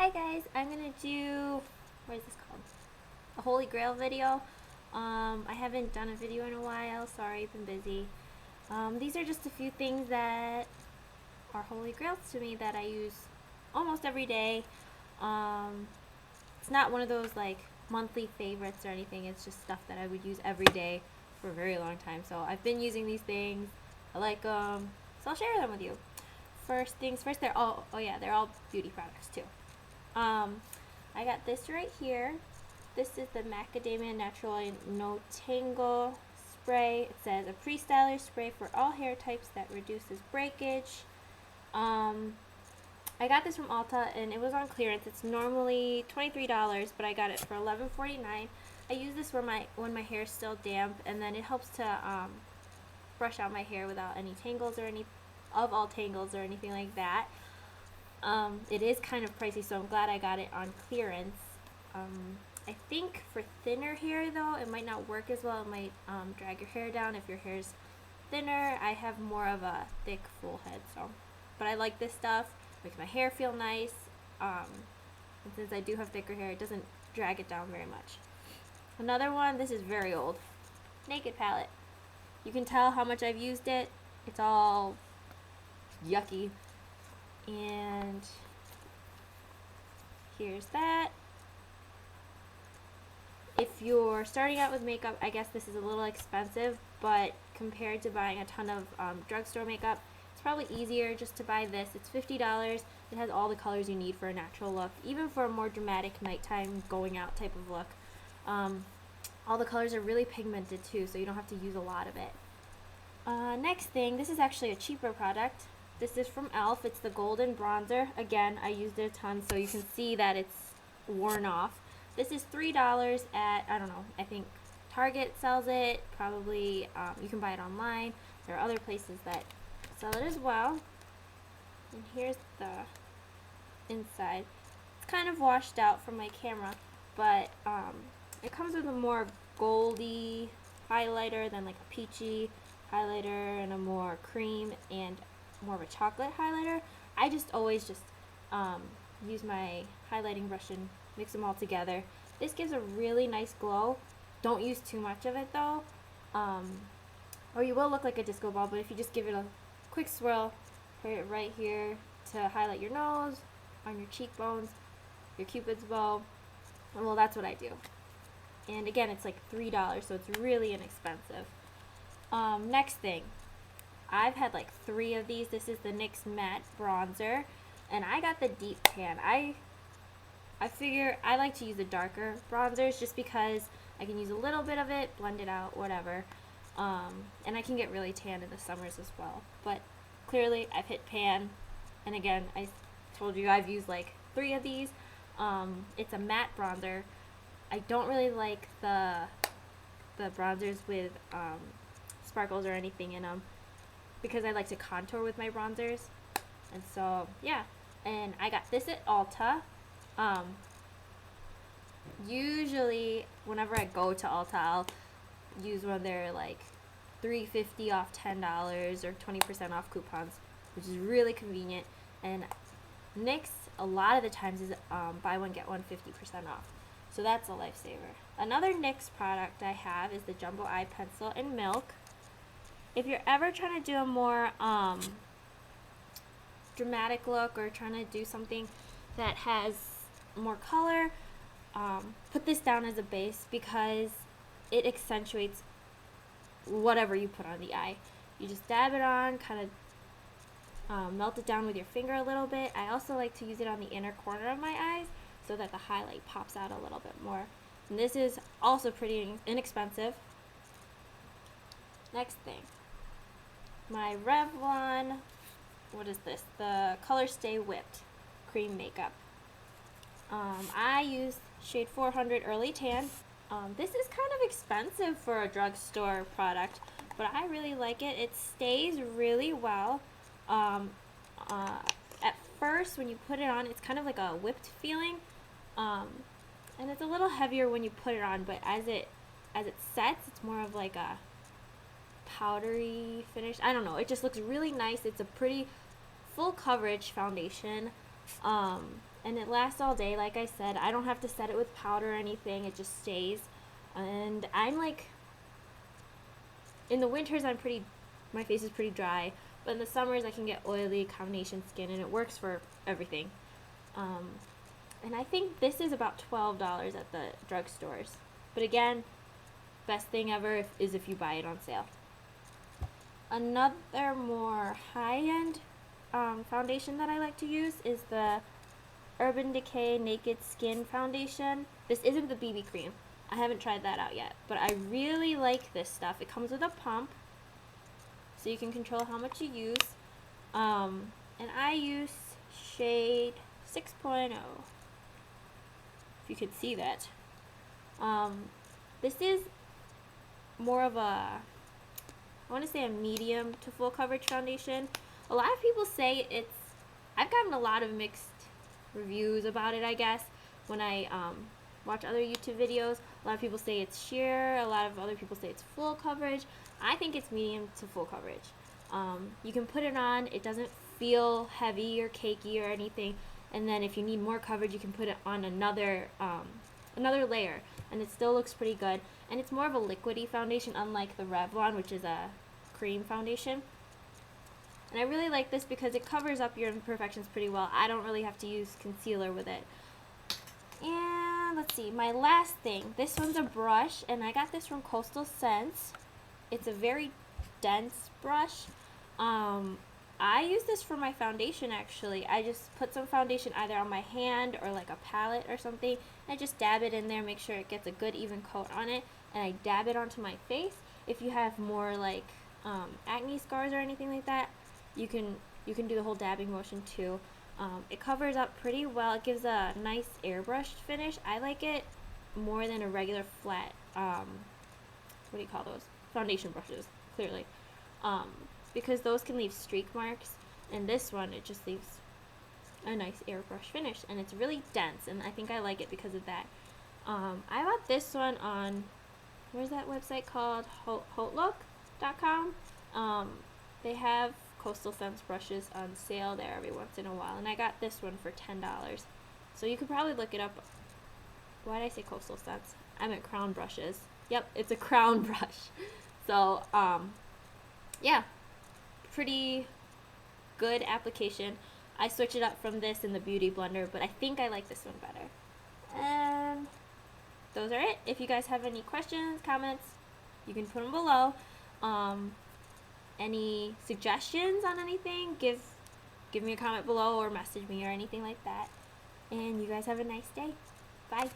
Hi guys, I'm gonna do, what is this called? A Holy Grail video. I haven't done a video in a while, sorry, I've been busy. These are just a few things that are Holy Grails to me that I use almost every day. It's not one of those like monthly favorites or anything, it's just stuff that I would use every day for a very long time. So I've been using these things, I like them, so I'll share them with you. First things first, they're all, they're all beauty products too. I got this right here. This is the Macadamia Natural No Tangle spray. It says a pre-styler spray for all hair types that reduces breakage. I got this from Ulta and it was on clearance. It's normally $23, but I got it for $11.49. I use this when my hair is still damp, and then it helps to brush out my hair without any tangles or any tangles or anything like that. It is kind of pricey, so I'm glad I got it on clearance. I think for thinner hair though, it might not work as well. It might drag your hair down if your hair's thinner. I have more of a thick, full head, but I like this stuff. It makes my hair feel nice. And since I do have thicker hair, it doesn't drag it down very much. Another one, this is very old. Naked palette. You can tell how much I've used it. It's all yucky. And here's that. If you're starting out with makeup, I guess this is a little expensive, but compared to buying a ton of drugstore makeup, it's probably easier just to buy this. It's $50. It has all the colors you need for a natural look, even for a more dramatic nighttime going out type of look. All the colors are really pigmented too, so you don't have to use a lot of it. Next thing, this is actually a cheaper product. This is from e.l.f. It's the golden bronzer. Again, I used it a ton, so you can see that it's worn off. This is $3 at, I don't know, I think Target sells it. Probably you can buy it online. There are other places that sell it as well. And here's the inside. It's kind of washed out from my camera, but it comes with a more goldy highlighter than like a peachy highlighter and a more cream and more of a chocolate highlighter. I just always use my highlighting brush and mix them all together. This gives a really nice glow. Don't use too much of it though, or you will look like a disco ball, but if you just give it a quick swirl, put it right here to highlight your nose, on your cheekbones, your cupid's bow, and well, that's what I do. And again, it's like $3, so it's really inexpensive. Next thing, I've had like 3 of these. This is the NYX Matte Bronzer, and I got the Deep Tan. I figure I like to use the darker bronzers just because I can use a little bit of it, blend it out, whatever. And I can get really tan in the summers as well. But clearly I've hit pan, and again, I told you I've used like 3 of these. It's a matte bronzer. I don't really like the bronzers with sparkles or anything in them, because I like to contour with my bronzers. And so yeah, and I got this at Ulta. Usually whenever I go to Ulta, I'll use one of their like $3.50 off $10 or 20% off coupons, which is really convenient. And NYX a lot of the times is buy one get one 50% off, so that's a lifesaver. Another NYX product I have is the Jumbo Eye Pencil in Milk. If you're ever trying to do a more dramatic look, or trying to do something that has more color, put this down as a base because it accentuates whatever you put on the eye. You just dab it on, kind of melt it down with your finger a little bit. I also like to use it on the inner corner of my eyes so that the highlight pops out a little bit more. And this is also pretty inexpensive. Next thing, my Revlon, what is this? The Colorstay Whipped Cream Makeup. I use shade 400 Early Tan. This is kind of expensive for a drugstore product, but I really like it. It stays really well. At first, when you put it on, it's kind of like a whipped feeling, and it's a little heavier when you put it on. But as it sets, it's more of like a powdery finish. I don't know. It just looks really nice. It's a pretty full coverage foundation. and it lasts all day. Like I said, I don't have to set it with powder or anything, it just stays. And I'm like, in the winters my face is pretty dry, but in the summers I can get oily combination skin, and it works for everything. And I think this is about $12 at the drugstores. But again, best thing ever is if you buy it on sale. Another more high-end foundation that I like to use is the Urban Decay Naked Skin Foundation. This isn't the BB cream. I haven't tried that out yet, but I really like this stuff. It comes with a pump, so you can control how much you use. And I use shade 6.0, if you could see that. This is more of a, I want to say a medium to full coverage foundation. A lot of people say I've gotten a lot of mixed reviews about it, I guess, when I watch other YouTube videos. A lot of people say it's sheer, a lot of other people say it's full coverage. I think it's medium to full coverage. You can put it on, it doesn't feel heavy or cakey or anything, and then if you need more coverage you can put it on another layer, and it still looks pretty good. And it's more of a liquidy foundation, unlike the Revlon, which is a cream foundation. And I really like this because it covers up your imperfections pretty well. I don't really have to use concealer with it. And let's see, my last thing. This one's a brush, and I got this from Coastal Scents. It's a very dense brush. I use this for my foundation, actually. I just put some foundation either on my hand or like a palette or something. I just dab it in there, make sure it gets a good even coat on it, and I dab it onto my face. If you have more like acne scars or anything like that, you can do the whole dabbing motion too. It covers up pretty well. It gives a nice airbrushed finish. I like it more than a regular flat, what do you call those? Foundation brushes, clearly. Because those can leave streak marks, and this one, it just leaves a nice airbrush finish, and it's really dense, and I think I like it because of that. I bought this one on, where's that website called? Hotlook.com. They have Coastal Scents brushes on sale there every once in a while, and I got this one for $10. So you could probably look it up. Why did I say Coastal Scents? I meant Crown brushes. Yep, it's a Crown brush. So, yeah, pretty good application. I switch it up from this in the Beauty Blender, but I think I like this one better. And those are it. If you guys have any questions, comments, you can put them below. Any suggestions on anything, give me a comment below or message me or anything like that. And you guys have a nice day. Bye.